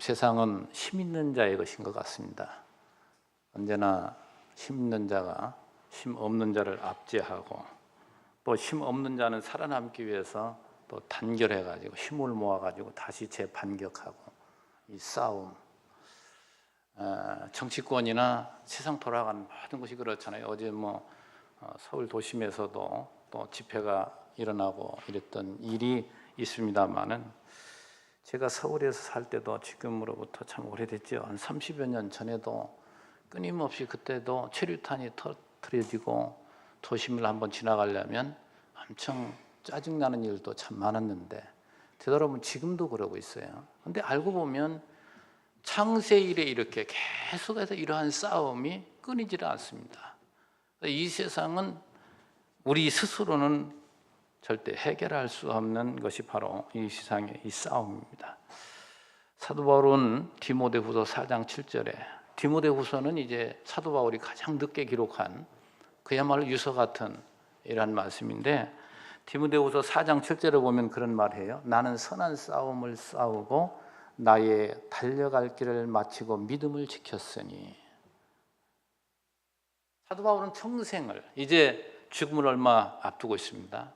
세상은 힘 있는 자의 것인 것 같습니다. 언제나 힘 있는 자가 힘 없는 자를 압제하고, 또 힘 없는 자는 살아남기 위해서 또 단결해가지고 힘을 모아가지고 다시 재반격하고, 이 싸움, 정치권이나 세상 돌아가는 모든 것이 그렇잖아요. 어제 서울 도심에서도 또 집회가 일어나고 이랬던 일이 있습니다만은, 제가 서울에서 살 때도 지금으로부터 참 오래됐죠. 한 30여 년 전에도 끊임없이 그때도 체류탄이 터뜨려지고 도심을 한번 지나가려면 엄청 짜증나는 일도 참 많았는데, 되돌아보면 지금도 그러고 있어요. 근데 알고 보면 창세 이래 이렇게 계속해서 이러한 싸움이 끊이지를 않습니다. 이 세상은 우리 스스로는 절대 해결할 수 없는 것이 바로 이 세상의 이 싸움입니다. 사도 바울은 디모데후서 4장 7절에, 디모데후서는 이제 사도 바울이 가장 늦게 기록한 그야말로 유서 같은 이런 말씀인데, 디모데후서 4장 7절에 보면 그런 말이에요. 나는 선한 싸움을 싸우고 나의 달려갈 길을 마치고 믿음을 지켰으니. 사도 바울은 평생을, 이제 죽음을 얼마 앞두고 있습니다.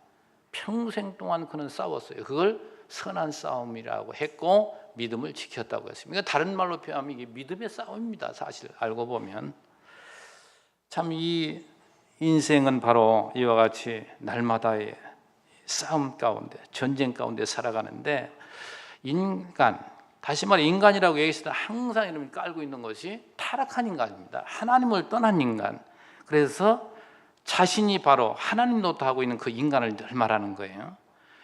평생 동안 그는 싸웠어요. 그걸 선한 싸움이라고 했고 믿음을 지켰다고 했습니다. 다른 말로 표현하면 이게 믿음의 싸움입니다. 사실 알고 보면 참 이 인생은 바로 이와 같이 날마다의 싸움 가운데, 전쟁 가운데 살아가는데, 인간, 다시 말해 인간이라고 얘기했을 때 항상 이름을 깔고 있는 것이 타락한 인간입니다. 하나님을 떠난 인간. 그래서 자신이 바로 하나님 노릇하고 있는 그 인간을 늘 말하는 거예요.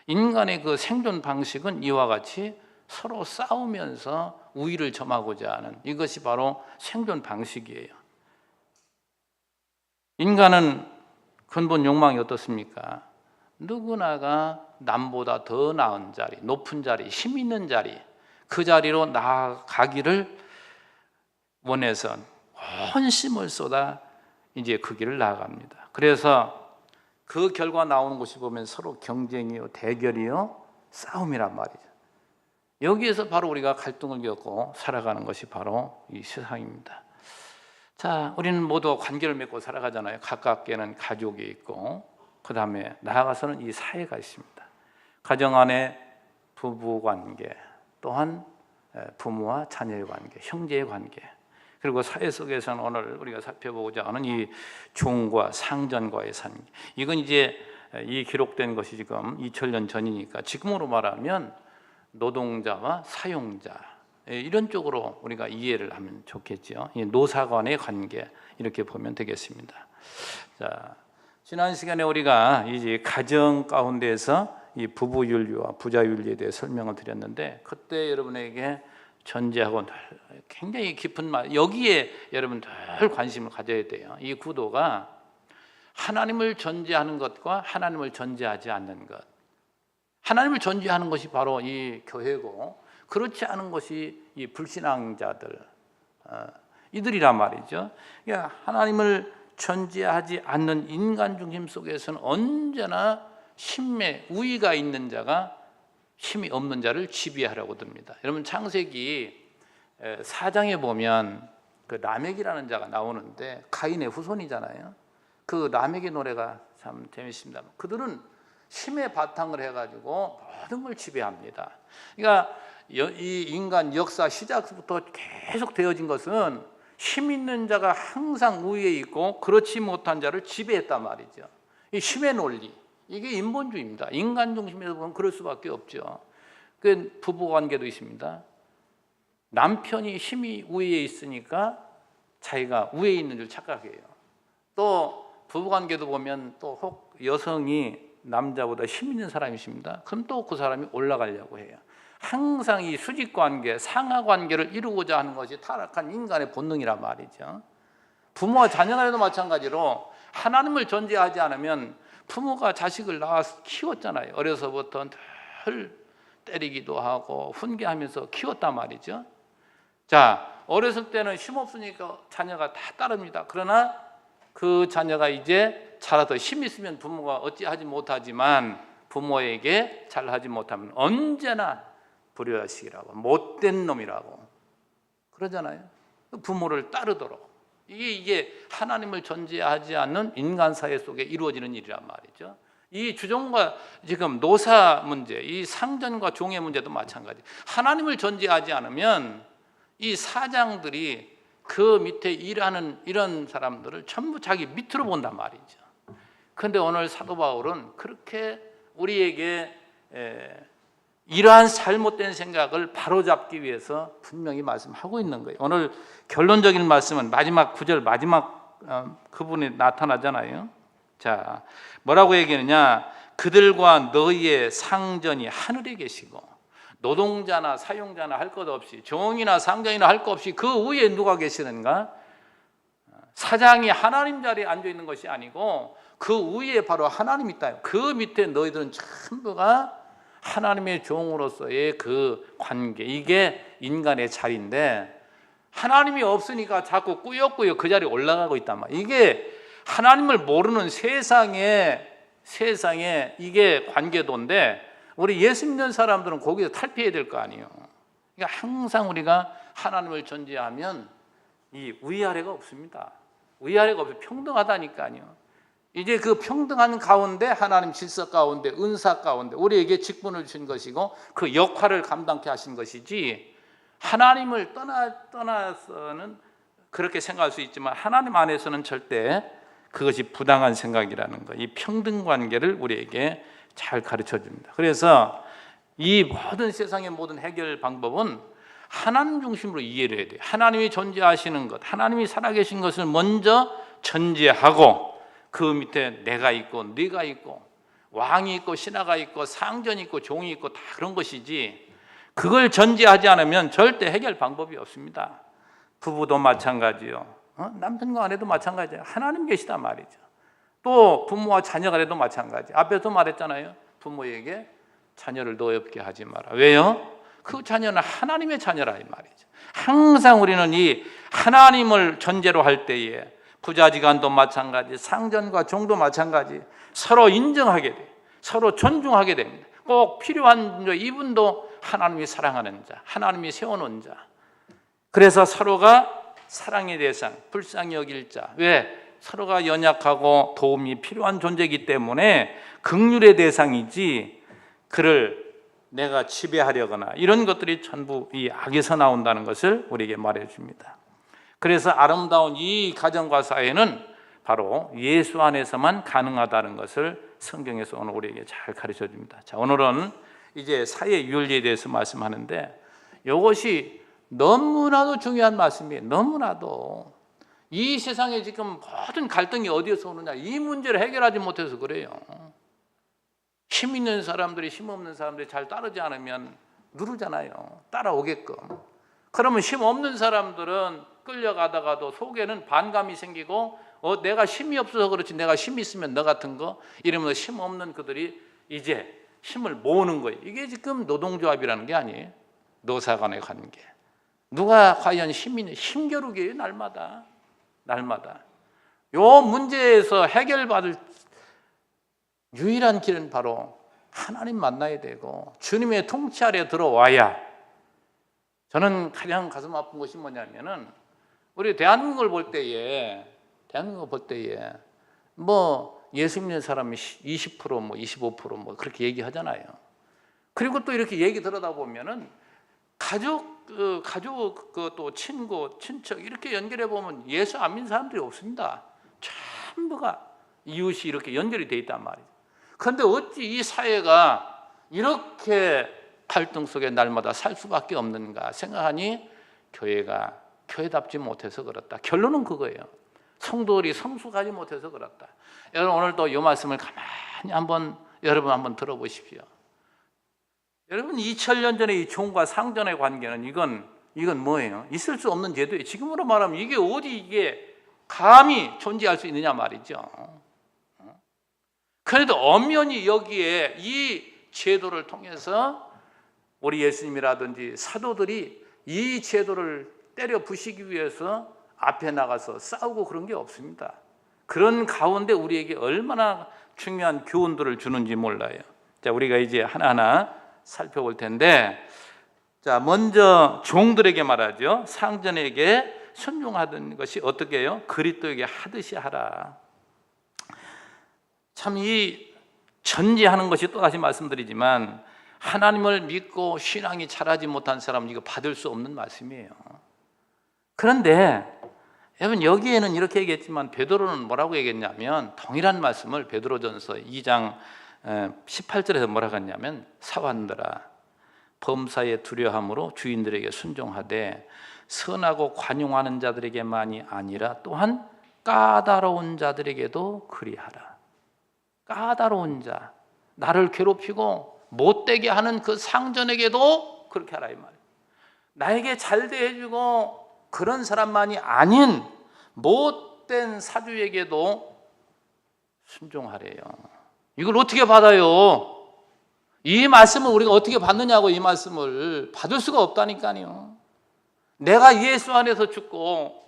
인간의 그 생존 방식은 이와 같이 서로 싸우면서 우위를 점하고자 하는, 이것이 바로 생존 방식이에요. 인간은 근본 욕망이 어떻습니까? 누구나가 남보다 더 나은 자리, 높은 자리, 힘 있는 자리, 그 자리로 나아가기를 원해서 온 힘을 쏟아 이제 그 길을 나아갑니다. 그래서 그 결과 나오는 것이 보면 서로 경쟁이요, 대결이요, 싸움이란 말이죠. 여기에서 바로 우리가 갈등을 겪고 살아가는 것이 바로 이 세상입니다. 자, 우리는 모두 관계를 맺고 살아가잖아요. 가깝게는 가족이 있고, 그 다음에 나아가서는 이 사회가 있습니다. 가정 안에 부부 관계, 또한 부모와 자녀의 관계, 형제의 관계, 그리고 사회 속에서는 오늘 우리가 살펴보고자 하는 이 종과 상전과의 관계. 이건 이제 이 기록된 것이 지금 2000년 전이니까 지금으로 말하면 노동자와 사용자, 이런 쪽으로 우리가 이해를 하면 좋겠죠. 노사 간의 관계, 이렇게 보면 되겠습니다. 자, 지난 시간에 우리가 이제 가정 가운데서 이 부부 윤리와 부자 윤리에 대해 설명을 드렸는데, 그때 여러분에게 전제하고 굉장히 깊은 말, 여기에 여러분 늘 관심을 가져야 돼요. 이 구도가 하나님을 전제하는 것과 하나님을 전제하지 않는 것, 하나님을 전제하는 것이 바로 이 교회고, 그렇지 않은 것이 이 불신앙자들, 이들이란 말이죠. 그러니까 하나님을 전제하지 않는 인간 중심 속에서는 언제나 힘의 우위가 있는 자가 힘이 없는 자를 지배하려고 듭니다. 여러분 창세기 4장에 보면 그 라멕이라는 자가 나오는데 가인의 후손이잖아요. 그 라멕의 노래가 참 재밌습니다. 그들은 힘의 바탕을 해가지고 모든 걸 지배합니다. 그러니까 이 인간 역사 시작부터 계속 되어진 것은 힘 있는 자가 항상 우위에 있고 그렇지 못한 자를 지배했단 말이죠. 이 힘의 논리, 이게 인본주의입니다. 인간 중심에서 보면 그럴 수밖에 없죠. 그 부부관계도 있습니다. 남편이 힘이 우위에 있으니까 자기가 우위에 있는 줄 착각해요. 또 부부관계도 보면 또 혹 여성이 남자보다 힘 있는 사람이 있습니다. 그럼 또 그 사람이 올라가려고 해요. 항상 이 수직관계, 상하관계를 이루고자 하는 것이 타락한 인간의 본능이란 말이죠. 부모와 자녀 간에도 마찬가지로 하나님을 전제하지 않으면, 부모가 자식을 낳아서 키웠잖아요. 어려서부터 늘 때리기도 하고 훈계하면서 키웠단 말이죠. 자, 어렸을 때는 힘없으니까 자녀가 다 따릅니다. 그러나 그 자녀가 이제 자라서 힘 있으면 부모가 어찌하지 못하지만, 부모에게 잘하지 못하면 언제나 불효자식이라고, 못된 놈이라고, 그러잖아요. 부모를 따르도록. 이게 하나님을 존재하지 않는 인간 사회 속에 이루어지는 일이란 말이죠. 이 주종과 지금 노사 문제, 이 상전과 종의 문제도 마찬가지. 하나님을 존재하지 않으면 이 사장들이 그 밑에 일하는 이런 사람들을 전부 자기 밑으로 본단 말이죠. 그런데 오늘 사도 바울은 그렇게 우리에게 이러한 잘못된 생각을 바로잡기 위해서 분명히 말씀하고 있는 거예요. 오늘 결론적인 말씀은 마지막 9절 마지막 그 부분이 나타나잖아요. 자, 뭐라고 얘기하느냐? 그들과 너희의 상전이 하늘에 계시고 노동자나 사용자나 할 것 없이 종이나 상전이나 할 것 없이 그 위에 누가 계시는가? 사장이 하나님 자리에 앉아 있는 것이 아니고 그 위에 바로 하나님이 있다. 그 밑에 너희들은 전부가 하나님의 종으로서의 그 관계, 이게 인간의 자리인데 하나님이 없으니까 자꾸 꾸역꾸역 그 자리에 올라가고 있단 말이에요. 이게 하나님을 모르는 세상에 이게 관계도인데 우리 예수 믿는 사람들은 거기서 탈피해야 될 거 아니에요. 그러니까 항상 우리가 하나님을 존재하면 이 위아래가 없습니다. 위아래가 없어요. 평등하다니까요. 이제 그 평등한 가운데 하나님 질서 가운데 은사 가운데 우리에게 직분을 주신 것이고 그 역할을 감당케 하신 것이지 하나님을 떠나서는 그렇게 생각할 수 있지만 하나님 안에서는 절대 그것이 부당한 생각이라는 것, 이 평등 관계를 우리에게 잘 가르쳐 줍니다. 그래서 이 모든 세상의 모든 해결 방법은 하나님 중심으로 이해를 해야 돼요. 하나님이 존재하시는 것, 하나님이 살아계신 것을 먼저 전제하고 그 밑에 내가 있고 네가 있고 왕이 있고 신하가 있고 상전이 있고 종이 있고 다 그런 것이지 그걸 전제하지 않으면 절대 해결 방법이 없습니다. 부부도 마찬가지요. 남편과 아내도 마찬가지예요. 하나님 계시단 말이죠. 또 부모와 자녀 간에도 마찬가지. 앞에서 말했잖아요. 부모에게 자녀를 노엽게 하지 마라. 왜요? 그 자녀는 하나님의 자녀라 이 말이죠. 항상 우리는 이 하나님을 전제로 할 때에 부자지간도 마찬가지, 상전과 종도 마찬가지 서로 인정하게 돼, 서로 존중하게 됩니다. 꼭 필요한 이분도 하나님이 사랑하는 자, 하나님이 세워놓은 자. 그래서 서로가 사랑의 대상, 불쌍히 여길 자. 왜? 서로가 연약하고 도움이 필요한 존재이기 때문에 긍휼의 대상이지 그를 내가 지배하려거나 이런 것들이 전부 이 악에서 나온다는 것을 우리에게 말해줍니다. 그래서 아름다운 이 가정과 사회는 바로 예수 안에서만 가능하다는 것을 성경에서 오늘 우리에게 잘 가르쳐 줍니다. 자, 오늘은 이제 사회 윤리에 대해서 말씀하는데 이것이 너무나도 중요한 말씀이에요. 너무나도 이 세상에 지금 모든 갈등이 어디에서 오느냐 이 문제를 해결하지 못해서 그래요. 힘 있는 사람들이 힘 없는 사람들이 잘 따르지 않으면 누르잖아요. 따라오게끔. 그러면 힘 없는 사람들은 끌려가다가도 속에는 반감이 생기고 내가 힘이 없어서 그렇지 내가 힘이 있으면 너 같은 거 이러면서 힘 없는 그들이 이제 힘을 모으는 거예요. 이게 지금 노동조합이라는 게 아니에요. 노사 간의 관계. 누가 과연 힘이 있는 힘겨루기예요. 날마다. 요 문제에서 해결받을 유일한 길은 바로 하나님 만나야 되고 주님의 통치 아래 들어와야. 저는 가장 가슴 아픈 것이 뭐냐면은 우리 대한민국을 볼 때에 뭐 예수 믿는 사람이 20% 뭐 25% 뭐 그렇게 얘기하잖아요. 그리고 또 이렇게 얘기 들어다 보면은 가족 또 친구, 친척 이렇게 연결해 보면 예수 안 믿는 사람들이 없습니다. 전부가 이웃이 이렇게 연결이 돼 있단 말이죠. 그런데 어찌 이 사회가 이렇게 갈등 속에 날마다 살 수밖에 없는가 생각하니 교회답지 못해서 그렇다. 결론은 그거예요. 성도들이 성숙하지 못해서 그렇다. 여러분 오늘도 이 말씀을 가만히 여러분 한번 들어보십시오. 여러분 2000년 전에 이 종과 상전의 관계는 이건 뭐예요? 있을 수 없는 제도예요. 지금으로 말하면 이게 감히 존재할 수 있느냐 말이죠. 그래도 엄연히 여기에 이 제도를 통해서 우리 예수님이라든지 사도들이 이 제도를 때려 부시기 위해서 앞에 나가서 싸우고 그런 게 없습니다. 그런 가운데 우리에게 얼마나 중요한 교훈들을 주는지 몰라요. 자, 우리가 이제 하나하나 살펴볼 텐데 자, 먼저 종들에게 말하죠. 상전에게 순종하던 것이 어떻게 해요? 그리스도에게 하듯이 하라. 참 이 전제하는 것이 또다시 말씀드리지만 하나님을 믿고 신앙이 자라지 못한 사람은 이거 받을 수 없는 말씀이에요. 그런데 여러분 여기에는 이렇게 얘기했지만 베드로는 뭐라고 얘기했냐면 동일한 말씀을 베드로전서 2장 18절에서 뭐라고 했냐면 사환들아 범사에 두려함으로 주인들에게 순종하되 선하고 관용하는 자들에게만이 아니라 또한 까다로운 자들에게도 그리하라. 까다로운 자, 나를 괴롭히고 못되게 하는 그 상전에게도 그렇게 하라 이 말이에요. 나에게 잘 대해주고 그런 사람만이 아닌 못된 사주에게도 순종하래요. 이걸 어떻게 받아요? 이 말씀을 우리가 어떻게 받느냐고. 이 말씀을 받을 수가 없다니까요. 내가 예수 안에서 죽고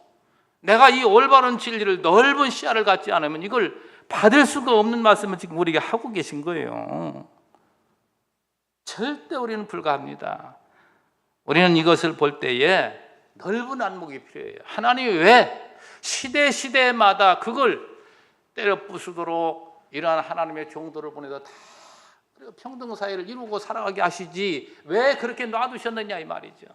내가 이 올바른 진리를 넓은 시야를 갖지 않으면 이걸 받을 수가 없는 말씀을 지금 우리에게 하고 계신 거예요. 절대 우리는 불가합니다. 우리는 이것을 볼 때에 넓은 안목이 필요해요. 하나님이 왜 시대마다 그걸 때려 부수도록 이러한 하나님의 종들을 보내서 다 평등사회를 이루고 살아가게 하시지 왜 그렇게 놔두셨느냐 이 말이죠.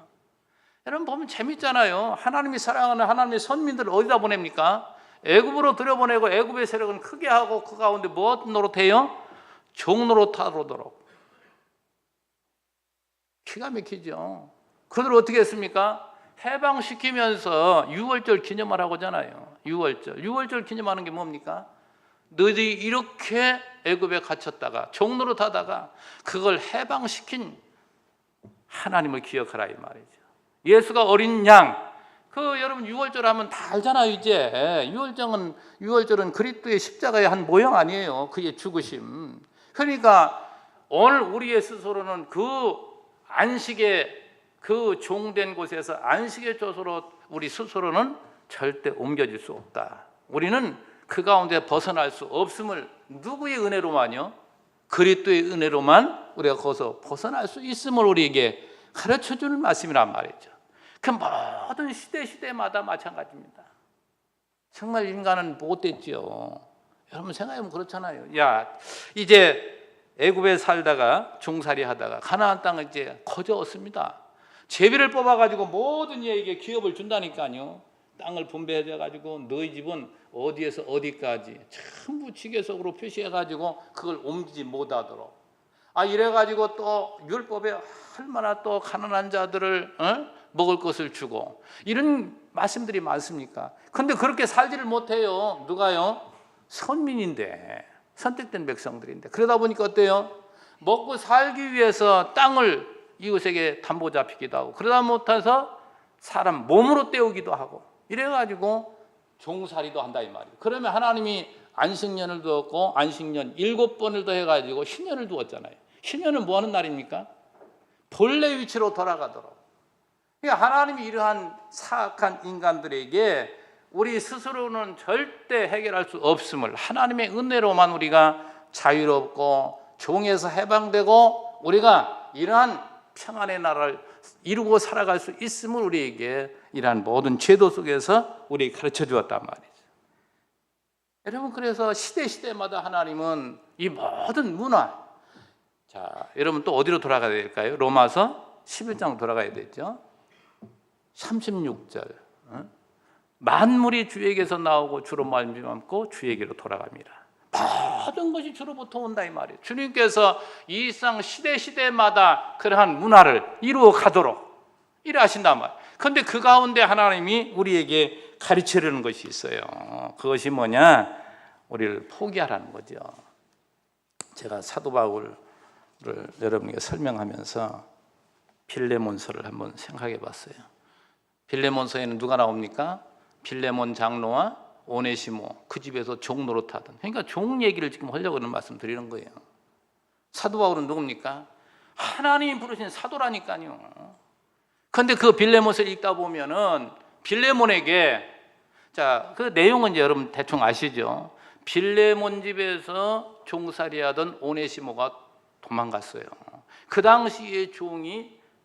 여러분 보면 재밌잖아요. 하나님이 사랑하는 하나님의 선민들을 어디다 보냅니까? 애굽으로 들여보내고 애굽의 세력은 크게 하고 그 가운데 무엇 노릇해요? 종 노릇하도록. 기가 막히죠. 그들 어떻게 했습니까? 해방시키면서 유월절 기념을 하고잖아요. 유월절 기념하는 게 뭡니까? 너희들이 이렇게 애굽에 갇혔다가 종 노릇하다가 그걸 해방시킨 하나님을 기억하라 이 말이죠. 예수가 어린 양, 여러분 유월절 하면 다 알잖아요. 이제 유월절은 그리스도의 십자가의 한 모형 아니에요. 그의 죽으심. 그러니까 오늘 우리의 스스로는 그 안식의 그 종된 곳에서 안식의 조소로 우리 스스로는 절대 옮겨질 수 없다. 우리는 그 가운데 벗어날 수 없음을 누구의 은혜로만요? 그리스도의 은혜로만 우리가 거기서 벗어날 수 있음을 우리에게 가르쳐주는 말씀이란 말이죠. 그 모든 시대마다 마찬가지입니다. 정말 인간은 못됐죠. 여러분 생각해보면 그렇잖아요. 이제 애굽에 살다가 종살이 하다가 가나안 땅을 이제 거저었습니다. 제비를 뽑아가지고 모든 이에게 기업을 준다니까요. 땅을 분배해가지고 너희 집은 어디에서 어디까지 전부 지게석으로 표시해가지고 그걸 옮기지 못하도록. 이래가지고 또 율법에 얼마나 또 가난한 자들을 먹을 것을 주고 이런 말씀들이 많습니까? 근데 그렇게 살지를 못해요. 누가요? 선민인데, 선택된 백성들인데. 그러다 보니까 어때요? 먹고 살기 위해서 땅을 이웃에게 담보 잡히기도 하고 그러다 못해서 사람 몸으로 때우기도 하고 이래가지고 종살이도 한다 이 말이에요. 그러면 하나님이 안식년을 두었고 안식년 7번을 더 해가지고 신년을 두었잖아요. 신년은 뭐 하는 날입니까? 본래 위치로 돌아가도록. 그러니까 하나님이 이러한 사악한 인간들에게 우리 스스로는 절대 해결할 수 없음을 하나님의 은혜로만 우리가 자유롭고 종에서 해방되고 우리가 이러한 평안의 나라를 이루고 살아갈 수 있음을 우리에게 이러한 모든 제도 속에서 우리에게 가르쳐 주었단 말이죠. 여러분 그래서 시대마다 하나님은 이 모든 문화, 자 여러분 또 어디로 돌아가야 될까요? 로마서 11장 돌아가야 되죠. 36절 만물이 주에게서 나오고 주로 말미암고 주에게로 돌아갑니다. 모든 것이 주로부터 온다 이 말이에요. 주님께서 이 상 시대마다 그러한 문화를 이루어 가도록 이래 하신단 말이에요. 그런데 그 가운데 하나님이 우리에게 가르치려는 것이 있어요. 그것이 뭐냐? 우리를 포기하라는 거죠. 제가 사도 바울을 여러분에게 설명하면서 빌레몬서를 한번 생각해 봤어요. 빌레몬서에는 누가 나옵니까? 빌레몬 장로와 오네시모, 그 집에서 종 노릇하던. 그러니까 종 얘기를 지금 하려고 하는 말씀 드리는 거예요. 사도 바울은 누굽니까? 하나님이 부르신 사도라니까요. 그런데 그 빌레몬서를 읽다 보면은 빌레몬에게, 자, 그 내용은 이제 여러분 대충 아시죠? 빌레몬 집에서 종살이하던 오네시모가 도망갔어요. 그 당시에 종이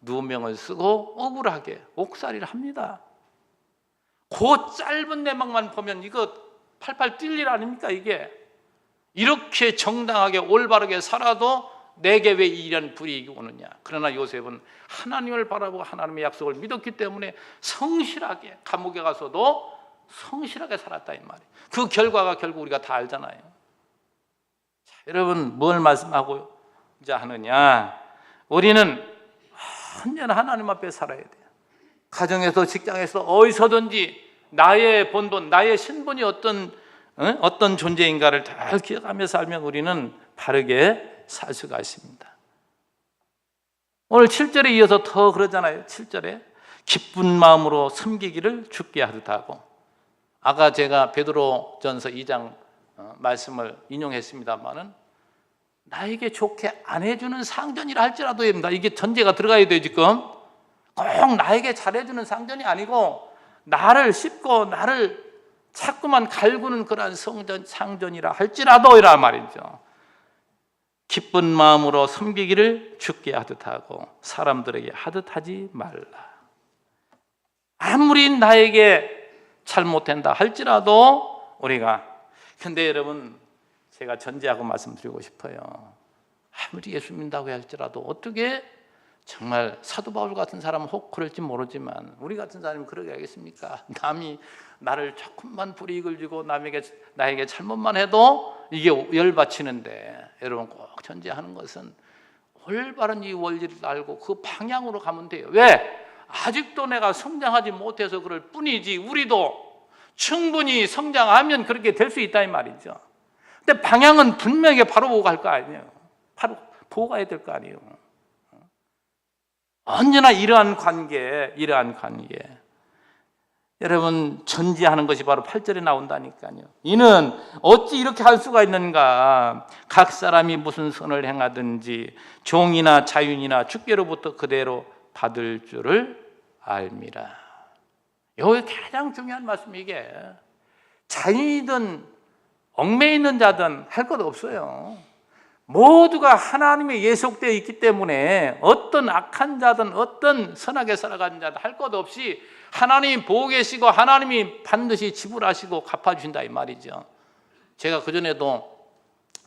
누명을 쓰고 억울하게 옥살이를 합니다. 그 짧은 내막만 보면 이거 팔팔 뛸 일 아닙니까? 이게 이렇게 정당하게 올바르게 살아도 내게 왜 이런 불이익이 오느냐. 그러나 요셉은 하나님을 바라보고 하나님의 약속을 믿었기 때문에 성실하게, 감옥에 가서도 성실하게 살았다 이 말이에요. 그 결과가 결국 우리가 다 알잖아요. 자, 여러분 뭘 말씀하고자 하느냐. 우리는 언제나 하나님 앞에 살아야 돼요. 가정에서, 직장에서, 어디서든지 나의 본분, 나의 신분이 어떤 존재인가를 잘 기억하며 살면 우리는 바르게 살 수가 있습니다. 오늘 7절에 이어서 더 그러잖아요. 7절에 기쁜 마음으로 섬기기를 주께 하듯 하고, 아까 제가 베드로전서 2장 말씀을 인용했습니다마는 나에게 좋게 안 해주는 상전이라 할지라도입니다. 이게 전제가 들어가야 돼요. 지금 꼭 나에게 잘해주는 상전이 아니고 나를 씹고 나를 자꾸만 갈구는 그러한 상전이라 할지라도 이란 말이죠. 기쁜 마음으로 섬기기를 주께 하듯 하고 사람들에게 하듯 하지 말라. 아무리 나에게 잘못된다 할지라도 우리가, 근데 여러분 제가 전제하고 말씀드리고 싶어요. 아무리 예수 믿는다고 할지라도 어떻게 정말 사도 바울 같은 사람은 혹 그럴지 모르지만 우리 같은 사람이 그러게 하겠습니까? 남이 나를 조금만 불이익을 주고 나에게 잘못만 해도 이게 열받치는데, 여러분 꼭 전제하는 것은 올바른 이 원리를 알고 그 방향으로 가면 돼요. 왜? 아직도 내가 성장하지 못해서 그럴 뿐이지 우리도 충분히 성장하면 그렇게 될 수 있다 이 말이죠. 근데 방향은 분명히 바로 보고 갈 거 아니에요. 바로 보고 가야 될 거 아니에요. 언제나 이러한 관계. 여러분 전제하는 것이 바로 8절에 나온다니까요. 이는 어찌 이렇게 할 수가 있는가. 각 사람이 무슨 선을 행하든지 종이나 자윤이나 주께로부터 그대로 받을 줄을 알미라. 여기 가장 중요한 말씀이 이게 자윤이든 얽매여 있는 자든 할 것 없어요. 모두가 하나님의 예속되어 있기 때문에 어떤 악한 자든 어떤 선하게 살아가는 자든 할 것 없이 하나님이 보고 계시고 하나님이 반드시 지불하시고 갚아주신다 이 말이죠. 제가 그전에도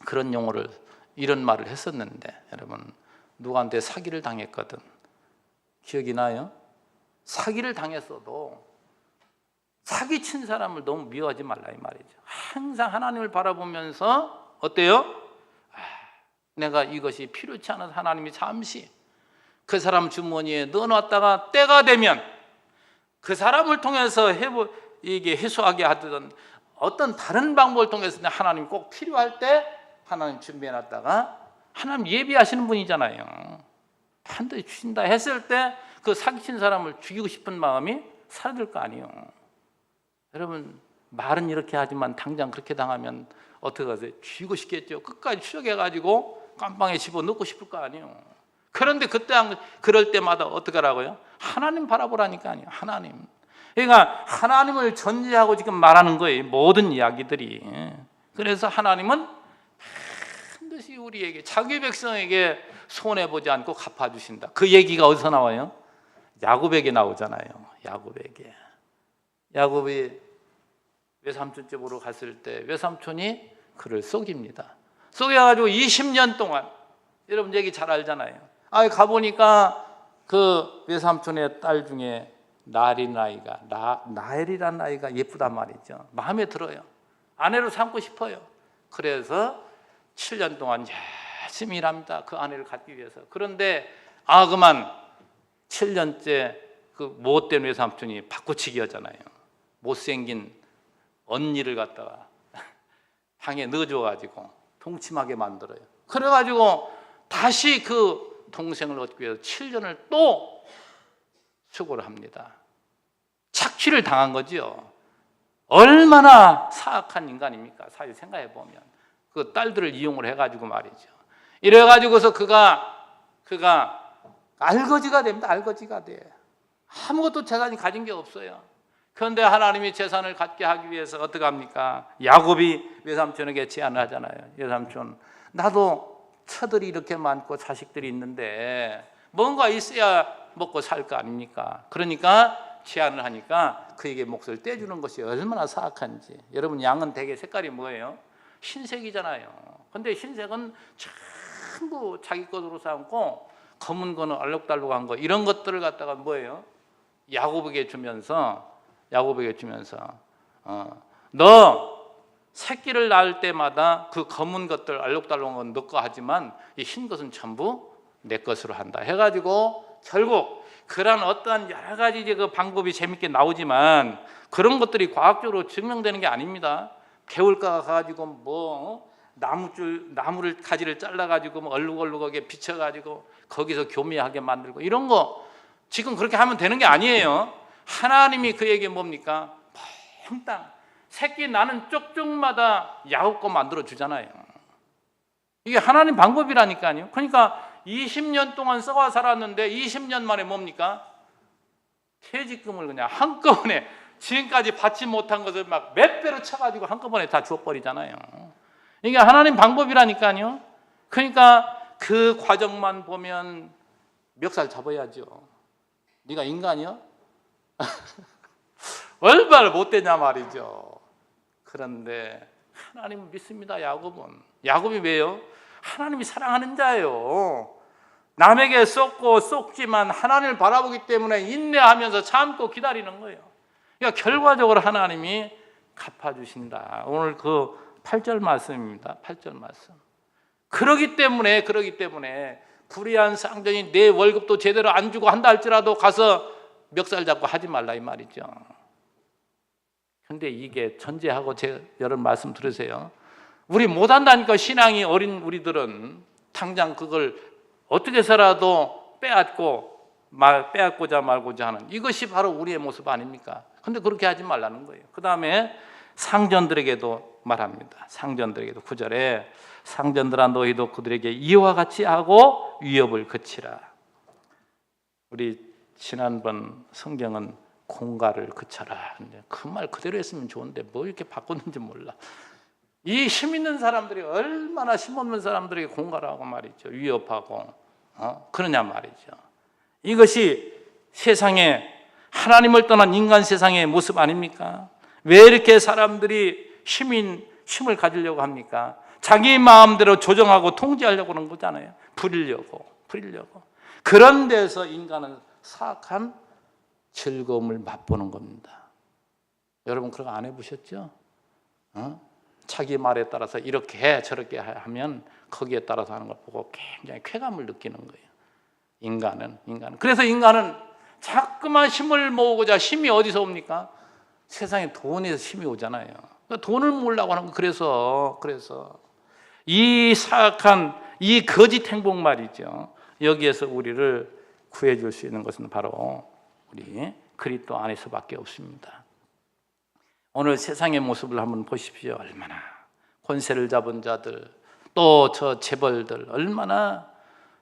그런 용어를, 이런 말을 했었는데, 여러분 누구한테 사기를 당했거든. 기억이 나요? 사기를 당했어도 사기친 사람을 너무 미워하지 말라 이 말이죠. 항상 하나님을 바라보면서 어때요? 내가 이것이 필요치 않아서 하나님이 잠시 그 사람 주머니에 넣어놨다가 때가 되면 그 사람을 통해서 이게 해소하게 하든 어떤 다른 방법을 통해서 하나님이 꼭 필요할 때 하나님 준비해놨다가, 하나님 예비하시는 분이잖아요. 반드시 주신다 했을 때 그 사기친 사람을 죽이고 싶은 마음이 사라질 거 아니에요. 여러분 말은 이렇게 하지만 당장 그렇게 당하면 어떻게 하세요? 죽이고 싶겠죠. 끝까지 추적해가지고 깜빵에 집어넣고 싶을 거 아니에요. 그런데 그럴 때마다 어떻게 하라고요? 하나님 바라보라니까요. 하나님. 그러니까 하나님을 전제하고 지금 말하는 거예요. 모든 이야기들이. 그래서 하나님은 반드시 우리에게, 자기 백성에게 손해보지 않고 갚아주신다. 그 얘기가 어디서 나와요? 야곱에게 나오잖아요. 야곱이 외삼촌 집으로 갔을 때 외삼촌이 그를 속입니다. 속여가지고 20년 동안, 여러분 얘기 잘 알잖아요. 가보니까 그 외삼촌의 딸 중에 나엘이라는 아이가 예쁘단 말이죠. 마음에 들어요. 아내로 삼고 싶어요. 그래서 7년 동안 열심히 일합니다. 그 아내를 갖기 위해서. 그런데 그만 7년째 그 못된 외삼촌이 바꾸치기였잖아요. 못생긴 언니를 갖다가 방에 넣어줘가지고 동침하게 만들어요. 그래가지고 다시 그 동생을 얻기 위해서 7년을 또 수고를 합니다. 착취를 당한 거죠. 얼마나 사악한 인간입니까? 사실 생각해 보면 그 딸들을 이용을 해가지고 말이죠. 이래가지고서 그가 알거지가 됩니다. 알거지가 돼. 아무것도 재산이 가진 게 없어요. 그런데 하나님이 재산을 갖게 하기 위해서 어떻게 합니까? 야곱이 외삼촌에게 제안을 하잖아요. 외삼촌, 나도 처들이 이렇게 많고 자식들이 있는데 뭔가 있어야 먹고 살 거 아닙니까? 그러니까 제한을 하니까 그에게 몫을 떼주는 것이 얼마나 사악한지. 여러분, 양은 대개 색깔이 뭐예요? 흰색이잖아요. 근데 흰색은 전부 자기 것으로 삼고 검은 거는 알록달록한 거, 이런 것들을 갖다가 뭐예요? 야곱에게 주면서 너 새끼를 낳을 때마다 그 검은 것들, 알록달록한 건 너 거 하지만 이 흰 것은 전부 내 것으로 한다 해가지고, 결국 그런 어떠한 여러 가지 이제 그 방법이 재밌게 나오지만 그런 것들이 과학적으로 증명되는 게 아닙니다. 개울가 가가지고 뭐 나무를 가지를 잘라가지고 뭐 얼룩얼룩하게 비춰가지고 거기서 교미하게 만들고, 이런 거 지금 그렇게 하면 되는 게 아니에요. 하나님이 그에게 뭡니까? 몽땅 새끼 나는 쪽쪽마다 야곱 거 만들어 주잖아요. 이게 하나님 방법이라니까요. 그러니까 20년 동안 썩어 살았는데 20년 만에 뭡니까? 퇴직금을 그냥 한꺼번에 지금까지 받지 못한 것을 막 몇 배로 쳐가지고 한꺼번에 다 주어버리잖아요. 이게 하나님 방법이라니까요. 그러니까 그 과정만 보면 멱살 잡아야죠. 네가 인간이야? 얼마나 못되냐 말이죠. 그런데 하나님은 믿습니다. 야곱이 왜요? 하나님이 사랑하는 자예요. 남에게 쏟지만 하나님을 바라보기 때문에 인내하면서 참고 기다리는 거예요. 그러니까 결과적으로 하나님이 갚아주신다. 오늘 그 8절 말씀입니다. 8절 말씀. 그러기 때문에 불의한 쌍전이 내 월급도 제대로 안 주고 한다 할지라도 가서 멱살 잡고 하지 말라 이 말이죠. 근데 이게 전제하고 여러분 말씀 들으세요. 우리 못한다니까. 신앙이 어린 우리들은 당장 그걸 어떻게 해서라도 빼앗고자 말고자 하는, 이것이 바로 우리의 모습 아닙니까? 근데 그렇게 하지 말라는 거예요. 그 다음에 상전들에게도 말합니다. 상전들에게도 9절에 상전들아 너희도 그들에게 이와 같이 하고 위협을 그치라. 우리 지난번 성경은 공갈을 그쳐라. 그 말 그대로 했으면 좋은데 뭐 이렇게 바꿨는지 몰라. 이 힘 있는 사람들이 얼마나 힘없는 사람들에게 공갈하고 말이죠. 위협하고 그러냐 말이죠. 이것이 세상에, 하나님을 떠난 인간 세상의 모습 아닙니까? 왜 이렇게 사람들이 힘을 가지려고 합니까? 자기 마음대로 조정하고 통제하려고 하는 거잖아요. 부리려고. 그런 데서 인간은 사악한 즐거움을 맛보는 겁니다. 여러분 그런 거 안 해보셨죠? 자기 말에 따라서 이렇게 해 저렇게 하면 거기에 따라서 하는 걸 보고 굉장히 쾌감을 느끼는 거예요. 인간은. 그래서 인간은 자꾸만 힘을 모으고자, 힘이 어디서 옵니까? 세상에 돈에서 힘이 오잖아요. 그러니까 돈을 모으려고 하는 거. 그래서 이 사악한 이 거짓 행복 말이죠. 여기에서 우리를 구해줄 수 있는 것은 바로 우리 그리스도 안에서밖에 없습니다. 오늘 세상의 모습을 한번 보십시오. 얼마나 권세를 잡은 자들, 또 저 재벌들 얼마나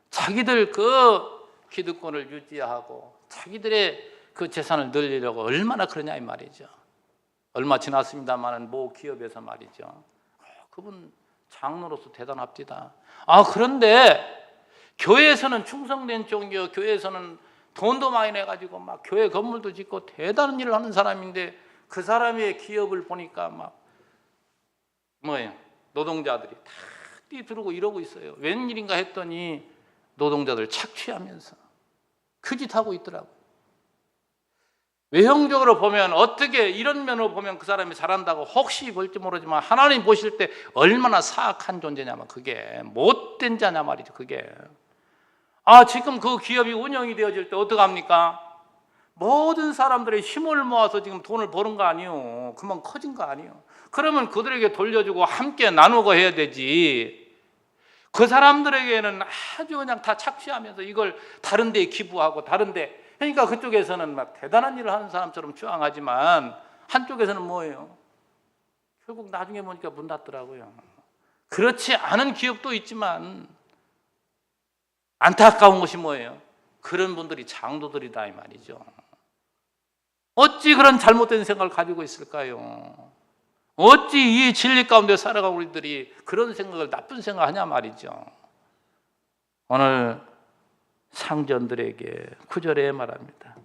자기들 그 기득권을 유지하고 자기들의 그 재산을 늘리려고 얼마나 그러냐 이 말이죠. 얼마 지났습니다마는 모 기업에서 말이죠. 그분 장로로서 대단합디다. 그런데 교회에서는 충성된 종교, 교회에서는 돈도 많이 내가지고 막 교회 건물도 짓고 대단한 일을 하는 사람인데 그 사람의 기업을 보니까 막 노동자들이 다 뛰들고 이러고 있어요. 웬일인가 했더니 노동자들 착취하면서 그 짓 하고 있더라고요. 외형적으로 보면 어떻게 이런 면으로 보면 그 사람이 잘한다고 혹시 볼지 모르지만 하나님 보실 때 얼마나 사악한 존재냐면 그게 못된 자냐 말이죠. 그게 지금 그 기업이 운영이 되어질 때 어떡합니까? 모든 사람들의 힘을 모아서 지금 돈을 버는 거 아니에요. 그만 커진 거 아니에요. 그러면 그들에게 돌려주고 함께 나누고 해야 되지. 그 사람들에게는 아주 그냥 다 착취하면서 이걸 다른 데에 기부하고 다른 데, 그러니까 그쪽에서는 막 대단한 일을 하는 사람처럼 추앙하지만 한쪽에서는 뭐예요? 결국 나중에 보니까 문 닫더라고요. 그렇지 않은 기업도 있지만 안타까운 것이 뭐예요? 그런 분들이 장로들이다 이 말이죠. 어찌 그런 잘못된 생각을 가지고 있을까요? 어찌 이 진리 가운데 살아가는 우리들이 그런 생각을, 나쁜 생각을 하냐 말이죠. 오늘 상전들에게 9절에 말합니다.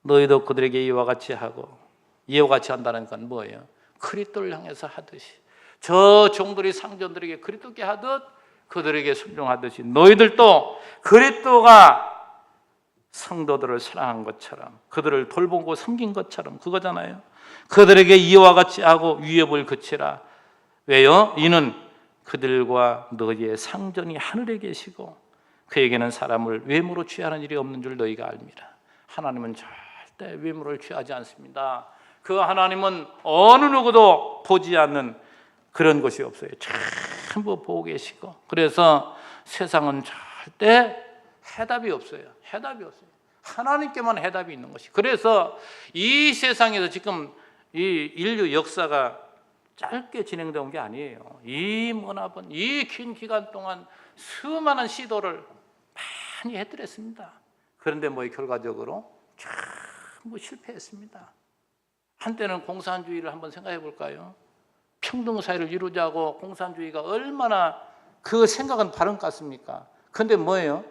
너희도 그들에게 이와 같이 하고, 이와 같이 한다는 건 뭐예요? 그리스도를 향해서 하듯이, 저 종들이 상전들에게 그리스도께 하듯 그들에게 순종하듯이 너희들도 그리스도가 성도들을 사랑한 것처럼, 그들을 돌보고 섬긴 것처럼, 그거잖아요. 그들에게 이와 같이 하고 위협을 그치라. 왜요? 이는 그들과 너희의 상전이 하늘에 계시고 그에게는 사람을 외모로 취하는 일이 없는 줄 너희가 알미라. 하나님은 절대 외모를 취하지 않습니다. 그 하나님은 어느 누구도 보지 않는 그런 것이 없어요. 전부 보고 계시고, 그래서 세상은 절대 해답이 없어요. 해답이 없어요. 하나님께만 해답이 있는 것이. 그래서 이 세상에서 지금 이 인류 역사가 짧게 진행된 게 아니에요. 이 머나먼 이 긴 기간 동안 수많은 시도를 많이 해드렸습니다. 그런데 결과적으로 전부 실패했습니다. 한때는 공산주의를 한번 생각해 볼까요? 평등사회를 이루자고 공산주의가 얼마나 그 생각은 바른 것 같습니까? 그런데 뭐예요?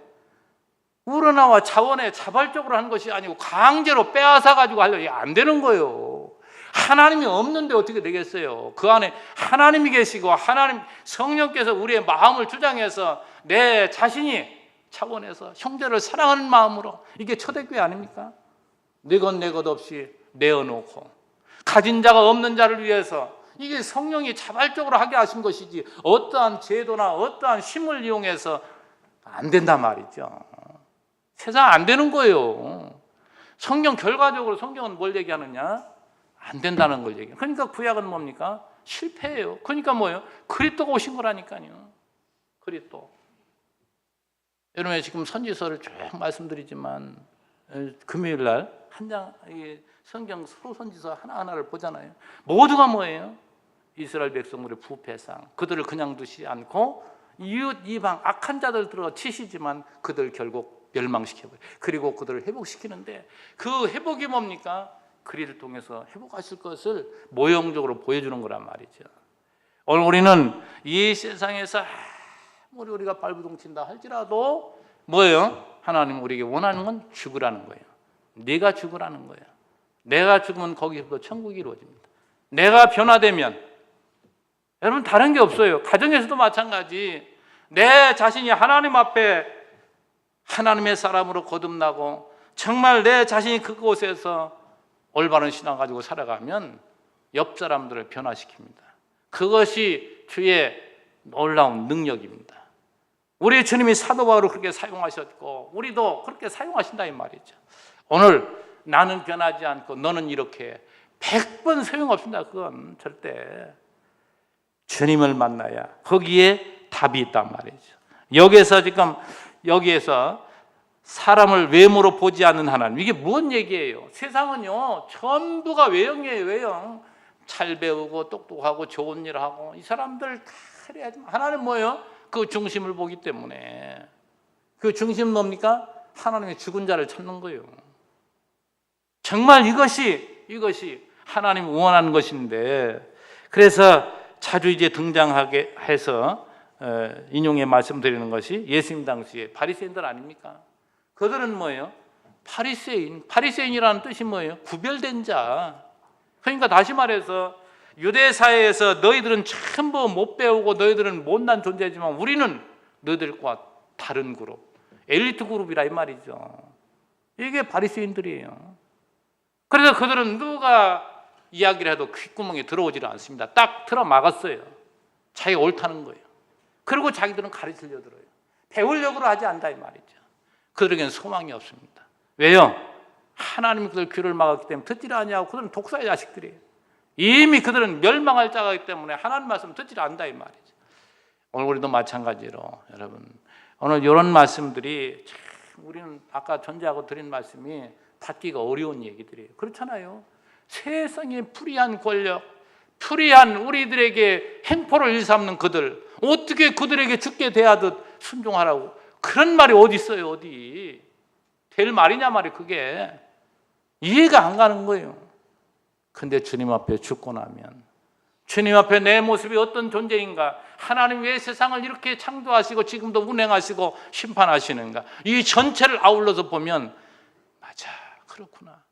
우러나와 자원에 자발적으로 한 것이 아니고 강제로 빼앗아 가지고 하려고 안 되는 거예요. 하나님이 없는데 어떻게 되겠어요? 그 안에 하나님이 계시고 하나님 성령께서 우리의 마음을 주장해서 내 자신이 차원에서 형제를 사랑하는 마음으로, 이게 초대교회 아닙니까? 내 것 없이 내어놓고 가진 자가 없는 자를 위해서, 이게 성령이 자발적으로 하게 하신 것이지 어떠한 제도나 어떠한 힘을 이용해서 안 된단 말이죠. 세상 안 되는 거예요. 성경 결과적으로 성경은 뭘 얘기하느냐? 안 된다는 걸 얘기해요. 그러니까 구약은 뭡니까? 실패예요. 그러니까 뭐예요? 그리스도가 오신 거라니까요. 그리스도. 여러분, 지금 선지서를 쭉 말씀드리지만 금요일 날 한 장 성경 서로 선지서 하나하나를 보잖아요. 모두가 뭐예요? 이스라엘 백성들의 부패상, 그들을 그냥 두지 않고 이웃 이방 악한 자들 들어 치시지만 그들 결국 멸망시켜버려요. 그리고 그들을 회복시키는데 그 회복이 뭡니까? 그리를 통해서 회복하실 것을 모형적으로 보여주는 거란 말이죠. 오늘 우리는 이 세상에서 아무리 우리가 발부동친다 할지라도 뭐예요? 하나님 우리에게 원하는 건 죽으라는 거예요. 네가 죽으라는 거예요. 내가 죽으면 거기서부터 천국이 이루어집니다. 내가 변화되면, 여러분 다른 게 없어요. 가정에서도 마찬가지. 내 자신이 하나님 앞에 하나님의 사람으로 거듭나고 정말 내 자신이 그곳에서 올바른 신앙 가지고 살아가면 옆 사람들을 변화시킵니다. 그것이 주의 놀라운 능력입니다. 우리 주님이 사도 바울을 그렇게 사용하셨고 우리도 그렇게 사용하신다 이 말이죠. 오늘 나는 변하지 않고 너는 이렇게 100번 소용없습니다. 그건 절대. 주님을 만나야 거기에 답이 있단 말이죠. 여기에서 사람을 외모로 보지 않는 하나님, 이게 뭔 얘기예요? 세상은요 전부가 외형이에요. 외형. 잘 배우고 똑똑하고 좋은 일 하고 이 사람들 다 그래야지. 하나님 뭐예요? 그 중심을 보기 때문에. 그 중심은 뭡니까? 하나님의 죽은 자를 찾는 거예요. 정말 이것이 하나님이 원하는 것인데, 그래서 자주 이제 등장하게 해서 인용해 말씀드리는 것이 예수님 당시에 바리새인들 아닙니까? 그들은 뭐예요? 바리새인이라는 뜻이 뭐예요? 구별된 자. 그러니까 다시 말해서 유대 사회에서 너희들은 전부 못 배우고 너희들은 못난 존재지만 우리는 너희들과 다른 그룹, 엘리트 그룹이라 이 말이죠. 이게 바리새인들이에요. 그래서 그들은 누가 이야기를 해도 귓구멍에 들어오지를 않습니다. 딱 틀어 막았어요. 자기가 옳다는 거예요. 그리고 자기들은 가르치려고 들어요. 배우려고 하지 않다 이 말이죠. 그들에게는 소망이 없습니다. 왜요? 하나님이 그들 귀를 막았기 때문에 듣지를 아니하고 그들은 독사의 자식들이에요. 이미 그들은 멸망할 자가이기 때문에 하나님 말씀 듣지를 않는다 이 말이죠. 오늘 우리도 마찬가지로 여러분 오늘 이런 말씀들이 참 우리는 아까 전제하고 드린 말씀이 받기가 어려운 얘기들이에요. 그렇잖아요. 세상의 불의한 권력, 불의한 우리들에게 행포를 일삼는 그들, 어떻게 그들에게 죽게 대하듯 순종하라고, 그런 말이 어디 있어요? 어디 될 말이냐 말이에요. 그게 이해가 안 가는 거예요. 근데 주님 앞에 죽고 나면, 주님 앞에 내 모습이 어떤 존재인가, 하나님 왜 세상을 이렇게 창조하시고 지금도 운행하시고 심판하시는가? 이 전체를 아울러서 보면 맞아, 그렇구나.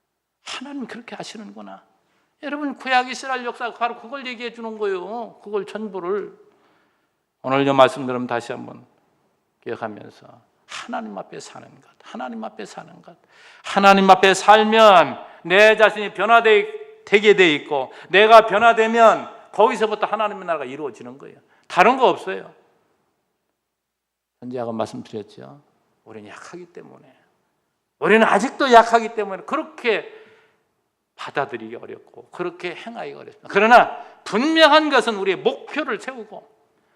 하나님이 그렇게 하시는구나. 여러분, 구약 이스라엘 역사가 바로 그걸 얘기해 주는 거예요. 그걸 전부를. 오늘 이 말씀 들으면 다시 한번 기억하면서 하나님 앞에 사는 것, 하나님 앞에 사는 것. 하나님 앞에 살면 내 자신이 변화되게 돼 있고, 내가 변화되면 거기서부터 하나님의 나라가 이루어지는 거예요. 다른 거 없어요. 전제하고 말씀드렸죠. 우리는 약하기 때문에, 우리는 아직도 약하기 때문에 그렇게 받아들이기 어렵고 그렇게 행하기가 어렵습니다. 그러나 분명한 것은 우리의 목표를 세우고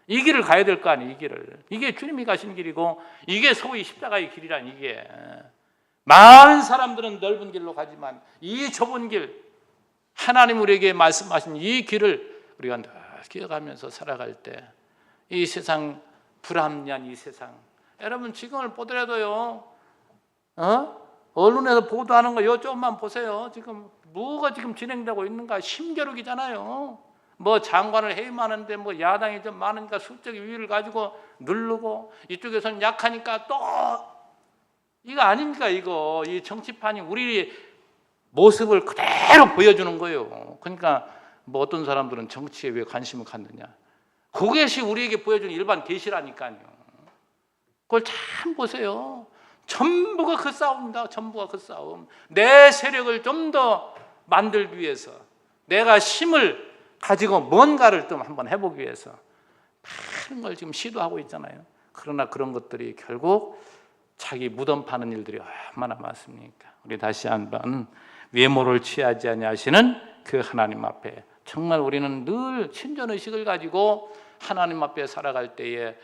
이 길을 가야 될 거 아니에요. 이 길을. 이게 주님이 가신 길이고, 이게 소위 십자가의 길이란, 이게 많은 사람들은 넓은 길로 가지만 이 좁은 길, 하나님 우리에게 말씀하신 이 길을 우리가 늘 기억하면서 살아갈 때 이 세상, 불합리한 이 세상, 여러분 지금을 보더라도요, 언론에서 보도하는 거 요 조금만 보세요. 지금 뭐가 지금 진행되고 있는가? 심겨루기잖아요. 뭐 장관을 해임하는데 뭐 야당이 좀 많으니까 수적 위를 가지고 누르고, 이쪽에서는 약하니까 또 이거 아닙니까? 이거 이 정치판이 우리 모습을 그대로 보여주는 거예요. 그러니까 뭐 어떤 사람들은 정치에 왜 관심을 갖느냐? 그것이 우리에게 보여주는 일반 계시라니까요. 그걸 참 보세요. 전부가 그 싸움입니다. 전부가 그 싸움. 내 세력을 좀 더 만들기 위해서, 내가 힘을 가지고 뭔가를 좀 한번 해보기 위해서 많은 걸 지금 시도하고 있잖아요. 그러나 그런 것들이 결국 자기 무덤 파는 일들이 얼마나 많습니까? 우리 다시 한번 외모를 취하지 아니하시는 그 하나님 앞에 정말 우리는 늘 신전의식을 가지고 하나님 앞에 살아갈 때에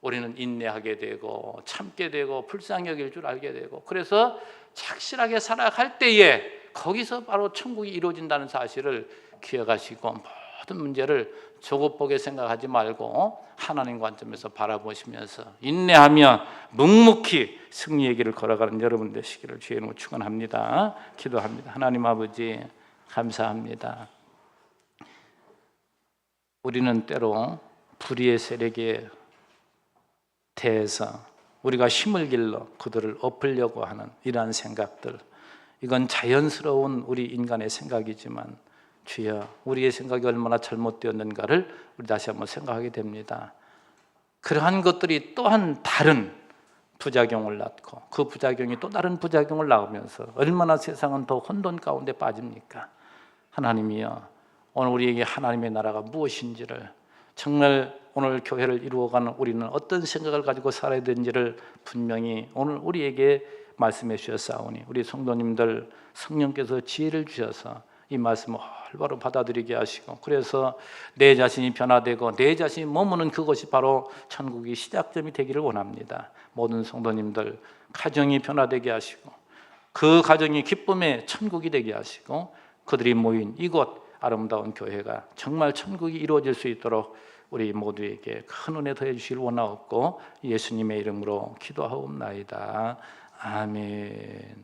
우리는 인내하게 되고 참게 되고 불쌍히 여길 줄 알게 되고, 그래서 착실하게 살아갈 때에 거기서 바로 천국이 이루어진다는 사실을 기억하시고, 모든 문제를 조급하게 생각하지 말고 하나님 관점에서 바라보시면서 인내하며 묵묵히 승리의 길을 걸어가는 여러분 되시기를 주의 이름으로 축원합니다. 기도합니다. 하나님 아버지, 감사합니다. 우리는 때로 불의의 세력에 대해서 우리가 힘을 길러 그들을 엎으려고 하는 이러한 생각들, 이건 자연스러운 우리 인간의 생각이지만 주여, 우리의 생각이 얼마나 잘못되었는가를 우리 다시 한번 생각하게 됩니다. 그러한 것들이 또한 다른 부작용을 낳고 그 부작용이 또 다른 부작용을 낳으면서 얼마나 세상은 더 혼돈 가운데 빠집니까? 하나님이여, 오늘 우리에게 하나님의 나라가 무엇인지를, 정말 오늘 교회를 이루어가는 우리는 어떤 생각을 가지고 살아야 되는지를 분명히 오늘 우리에게 말씀해 주셨사오니, 우리 성도님들 성령께서 지혜를 주셔서 이 말씀을 바로 받아들이게 하시고, 그래서 내 자신이 변화되고 내 자신이 머무는 그것이 바로 천국의 시작점이 되기를 원합니다. 모든 성도님들 가정이 변화되게 하시고 그 가정이 기쁨의 천국이 되게 하시고, 그들이 모인 이곳 아름다운 교회가 정말 천국이 이루어질 수 있도록 우리 모두에게 큰 은혜 더해 주시길 원하옵고 예수님의 이름으로 기도하옵나이다. 아멘.